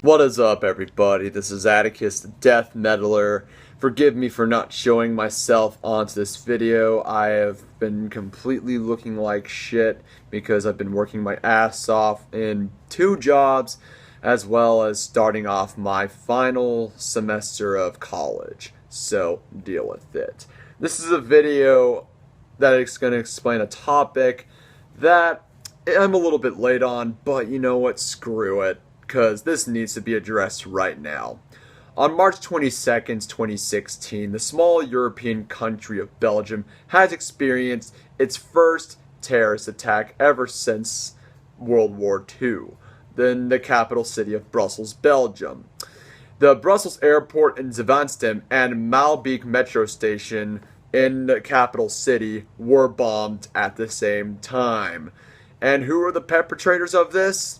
What is up, everybody? This is Atticus, the Death Meddler. Forgive me for not showing myself onto this video. I have been completely looking like shit because I've been working my ass off in 2 jobs, as well as starting off my final semester of college. So, deal with it. This is a video that is going to explain a topic that I'm a little bit late on, but you know what? Screw it. Because this needs to be addressed right now. On March 22nd, 2016, the small European country of Belgium has experienced its first terrorist attack ever since World War II, in the capital city of Brussels, Belgium. The Brussels airport in Zaventem and Maalbeek metro station in the capital city were bombed at the same time. And who are the perpetrators of this?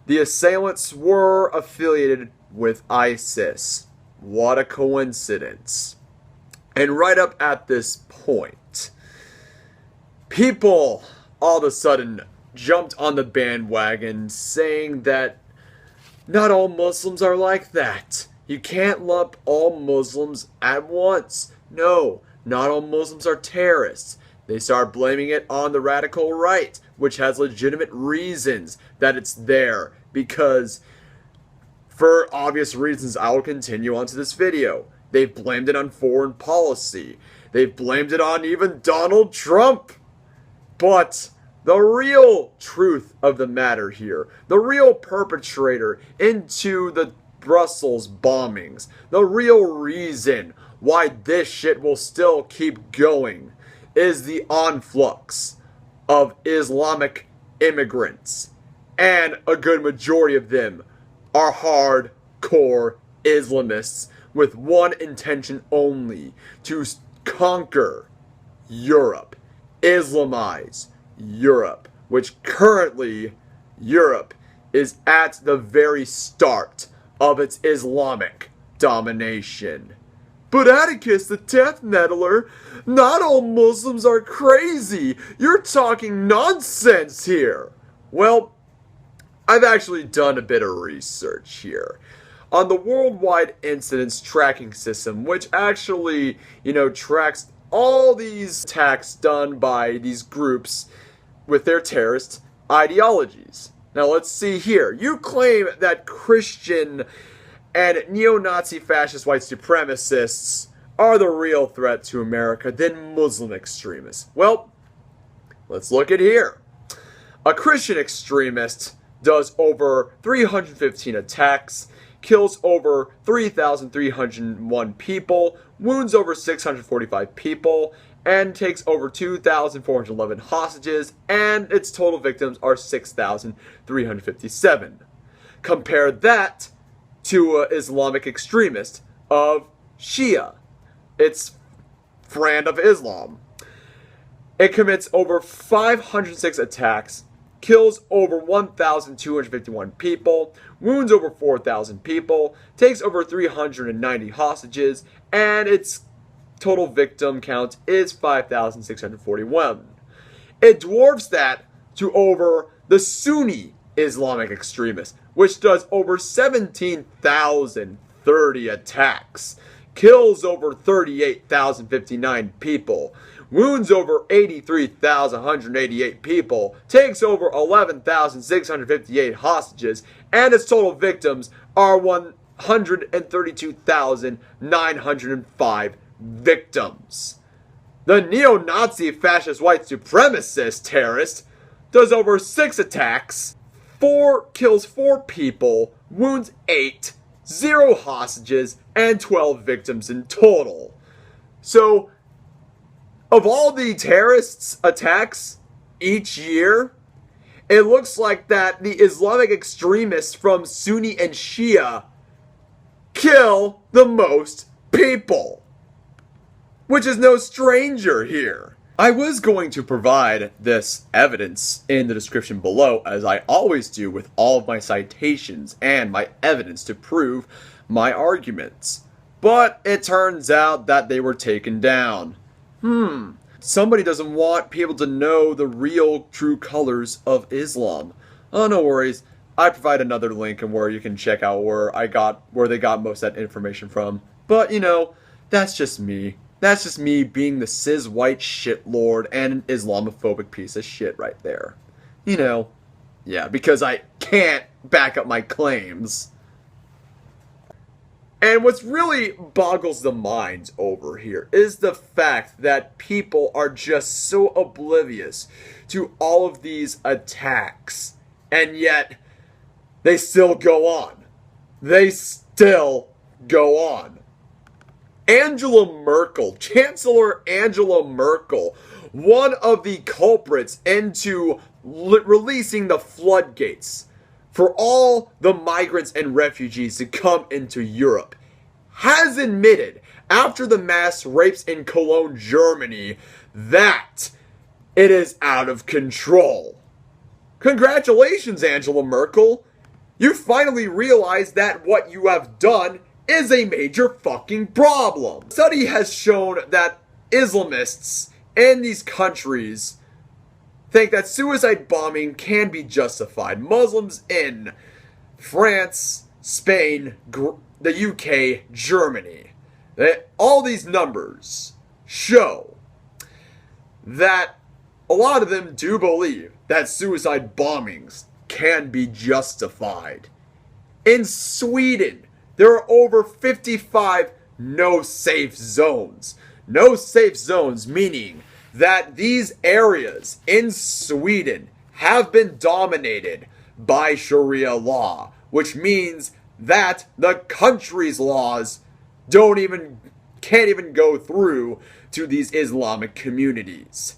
The assailants were affiliated with ISIS. What a coincidence. And right up at this point, people all of a sudden jumped on the bandwagon saying that not all Muslims are like that. You can't lump all Muslims at once. No, not all Muslims are terrorists. They start blaming it on the radical right, which has legitimate reasons that it's there, because for obvious reasons I will continue onto this video. They've blamed it on foreign policy. They've blamed it on even Donald Trump. But the real truth of the matter here, the real perpetrator into the Brussels bombings, the real reason why this shit will still keep going, is the influx of Islamic immigrants. And a good majority of them are hardcore Islamists with one intention only: to conquer Europe, Islamize Europe, which currently Europe is at the very start of its Islamic domination. But Atticus, the Death Meddler, not all Muslims are crazy. You're talking nonsense here. Well, I've actually done a bit of research here on the worldwide incidents tracking system, which actually, tracks all these attacks done by these groups with their terrorist ideologies. Now let's see here. You claim that Christian and neo-Nazi fascist white supremacists are the real threat to America than Muslim extremists. Well, let's look at here. A Christian extremist does over 315 attacks, kills over 3,301 people, wounds over 645 people, and takes over 2,411 hostages, and its total victims are 6,357. Compare that to an Islamic extremist of Shia, its brand of Islam. It commits over 506 attacks, kills over 1,251 people, wounds over 4,000 people, takes over 390 hostages, and its total victim count is 5,641. It dwarfs that to over the Sunni Islamic extremist, which does over 17,030 attacks, kills over 38,059 people, wounds over 83,188 people, takes over 11,658 hostages, and its total victims are 132,905 victims. The neo-Nazi fascist white supremacist terrorist does over 6 attacks, kills 4 people, wounds 8, 0 hostages, and 12 victims in total. So, of all the terrorists' attacks each year, it looks like that the Islamic extremists from Sunni and Shia kill the most people, which is no stranger here. I was going to provide this evidence in the description below, as I always do with all of my citations and my evidence to prove my arguments. But it turns out that they were taken down. Somebody doesn't want people to know the real true colors of Islam. Oh, no worries. I provide another link and where you can check out where they got most of that information from. But, that's just me. That's just me being the cis white shitlord and an Islamophobic piece of shit right there. Yeah, because I can't back up my claims. And what's really boggles the mind over here is the fact that people are just so oblivious to all of these attacks. And yet, they still go on. They still go on. Chancellor Angela Merkel, one of the culprits into releasing the floodgates for all the migrants and refugees to come into Europe, has admitted after the mass rapes in Cologne, Germany, that it is out of control. Congratulations, Angela Merkel. You finally realized that what you have done is a major fucking problem. Study has shown that Islamists in these countries think that suicide bombing can be justified. Muslims in France, Spain, the UK, Germany, all these numbers show that a lot of them do believe that suicide bombings can be justified. In Sweden, there are over 55 no-safe zones. No-safe zones meaning that these areas in Sweden have been dominated by Sharia law, which means that the country's laws can't even go through to these Islamic communities.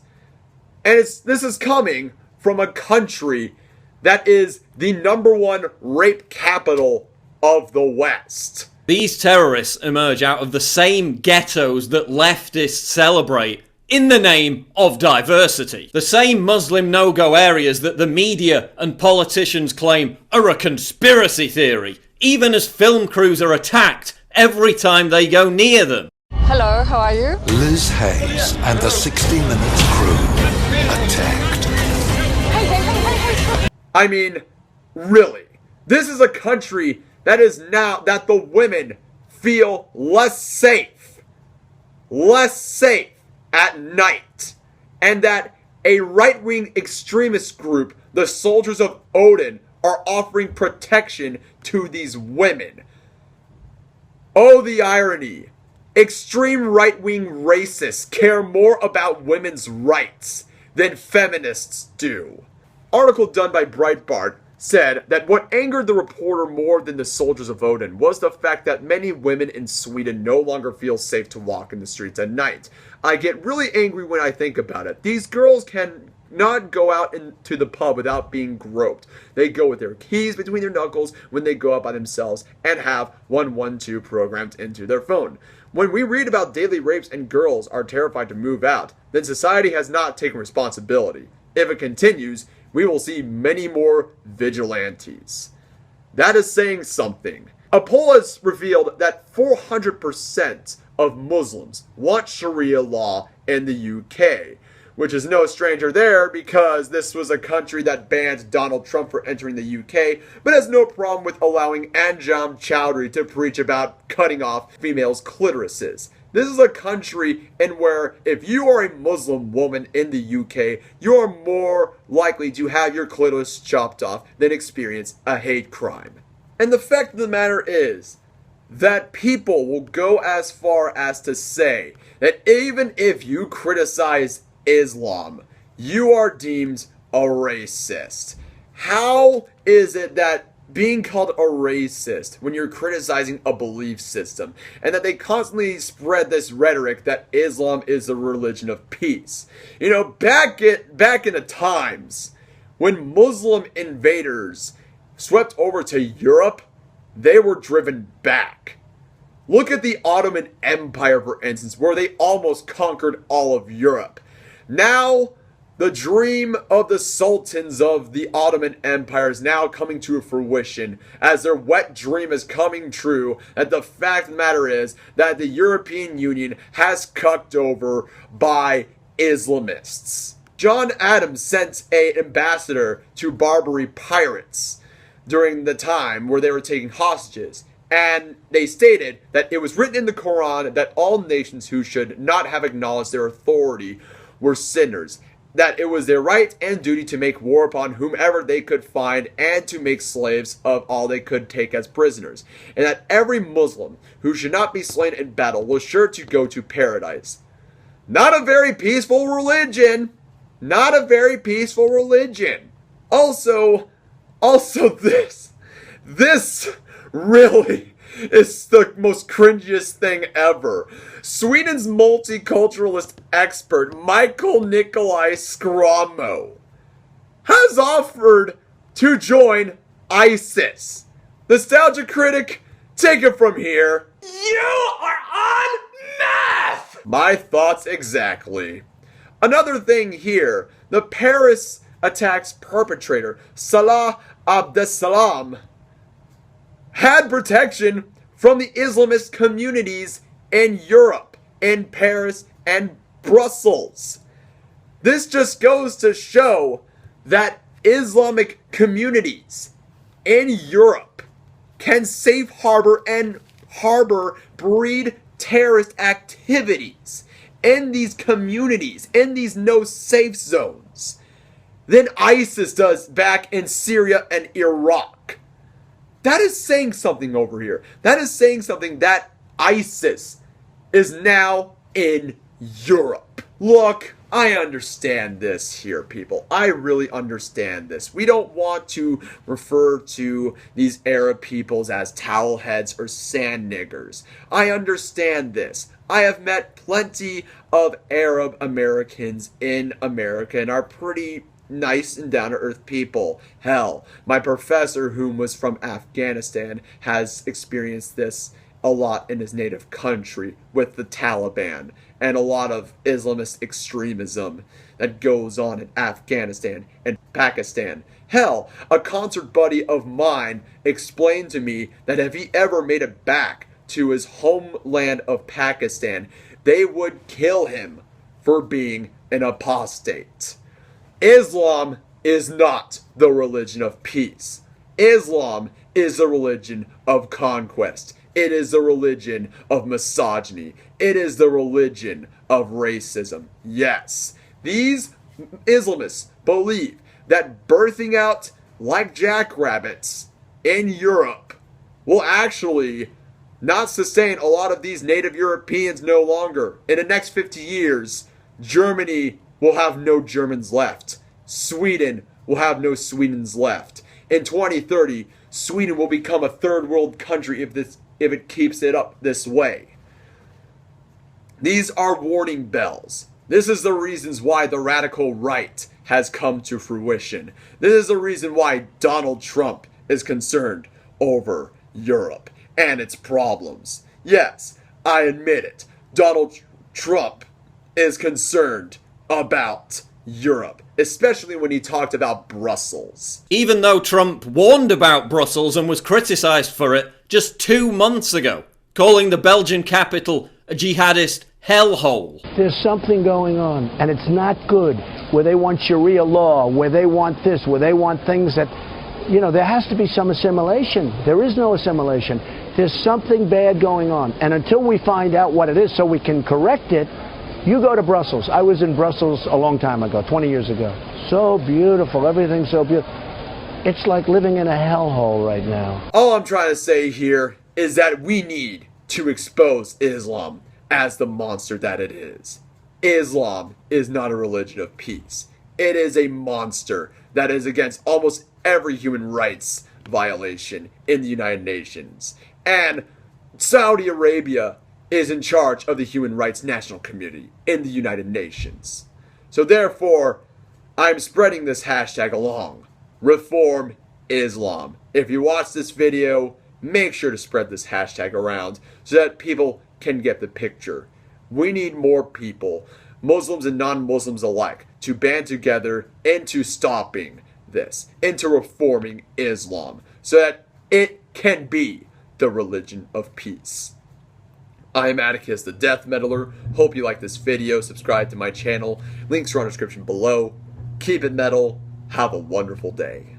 And this is coming from a country that is the #1 rape capital of the West. These terrorists emerge out of the same ghettos that leftists celebrate in the name of diversity. The same Muslim no-go areas that the media and politicians claim are a conspiracy theory, even as film crews are attacked every time they go near them. Hello, how are you? Liz Hayes and the 60 Minutes crew attacked. I mean, really, this is a country that that the women feel less safe at night, and that a right-wing extremist group, the Soldiers of Odin, are offering protection to these women. Oh, the irony. Extreme right-wing racists care more about women's rights than feminists do. Article done by Breitbart said that what angered the reporter more than the Soldiers of Odin was the fact that many women in Sweden no longer feel safe to walk in the streets at night. I get really angry when I think about it. These girls can not go out into the pub without being groped. They go with their keys between their knuckles when they go out by themselves and have 112 programmed into their phone. When we read about daily rapes and girls are terrified to move out, then society has not taken responsibility. If it continues, we will see many more vigilantes. That is saying something. A poll has revealed that 400% of Muslims want Sharia law in the UK, which is no stranger there because this was a country that banned Donald Trump for entering the UK, but has no problem with allowing Anjam Chowdhury to preach about cutting off females' clitorises. This is a country in where if you are a Muslim woman in the UK, you are more likely to have your clitoris chopped off than experience a hate crime. And the fact of the matter is that people will go as far as to say that even if you criticize Islam, you are deemed a racist. How is it that being called a racist when you're criticizing a belief system, and that they constantly spread this rhetoric that Islam is the religion of peace? Back in the times when Muslim invaders swept over to Europe, they were driven back. Look at the Ottoman Empire, for instance, where they almost conquered all of Europe. Now, the dream of the sultans of the Ottoman Empire is now coming to fruition, as their wet dream is coming true, that the fact of the matter is that the European Union has cucked over by Islamists. John Adams sent an ambassador to Barbary pirates during the time where they were taking hostages. And they stated that it was written in the Quran that all nations who should not have acknowledged their authority were sinners, that it was their right and duty to make war upon whomever they could find and to make slaves of all they could take as prisoners, and that every Muslim who should not be slain in battle was sure to go to paradise. Not a very peaceful religion. Not a very peaceful religion. Also this really is the most cringiest thing ever. Sweden's multiculturalist expert, Michael Nikolai Skramo, has offered to join ISIS. Nostalgia critic, take it from here. You are on meth! My thoughts exactly. Another thing here, the Paris attacks perpetrator, Salah Abdeslam, had protection from the Islamist communities in Europe, in Paris and Brussels. This just goes to show that Islamic communities in Europe can safe harbor and breed terrorist activities in these communities, in these no-safe zones, than ISIS does back in Syria and Iraq. That is saying something over here. That is saying something that ISIS is now in Europe. Look, I understand this here, people. I really understand this. We don't want to refer to these Arab peoples as towel heads or sand niggers. I understand this. I have met plenty of Arab Americans in America and are pretty nice and down-to-earth people. Hell, my professor, whom was from Afghanistan, has experienced this a lot in his native country with the Taliban and a lot of Islamist extremism that goes on in Afghanistan and Pakistan. Hell, a concert buddy of mine explained to me that if he ever made it back to his homeland of Pakistan, they would kill him for being an apostate. Islam is not the religion of peace. Islam is the religion of conquest. It is the religion of misogyny. It is the religion of racism. Yes, these Islamists believe that birthing out like jackrabbits in Europe will actually not sustain a lot of these native Europeans no longer. In the next 50 years, Germany will have no Germans left. Sweden will have no Swedens left. In 2030, Sweden will become a third world country if it keeps it up this way. These are warning bells. This is the reasons why the radical right has come to fruition. This is the reason why Donald Trump is concerned over Europe and its problems. Yes, I admit it. Donald Trump is concerned about Europe, especially when he talked about Brussels. Even though Trump warned about Brussels and was criticised for it just 2 months ago, calling the Belgian capital a jihadist hellhole. There's something going on, and it's not good, where they want Sharia law, where they want this, where they want things that, you know, there has to be some assimilation. There is no assimilation. There's something bad going on, and until we find out what it is so we can correct it, you go to Brussels. I was in Brussels a long time ago, 20 years ago. So beautiful, everything's so beautiful. It's like living in a hellhole right now. All I'm trying to say here is that we need to expose Islam as the monster that it is. Islam is not a religion of peace. It is a monster that is against almost every human rights violation in the United Nations. And Saudi Arabia is in charge of the Human Rights National Committee in the United Nations. So therefore, I'm spreading this hashtag along. Reform Islam. If you watch this video, make sure to spread this hashtag around so that people can get the picture. We need more people, Muslims and non-Muslims alike, to band together into stopping this, into reforming Islam, so that it can be the religion of peace. I am Atticus, the Death Metaler. Hope you like this video. Subscribe to my channel. Links are in the description below. Keep it metal. Have a wonderful day.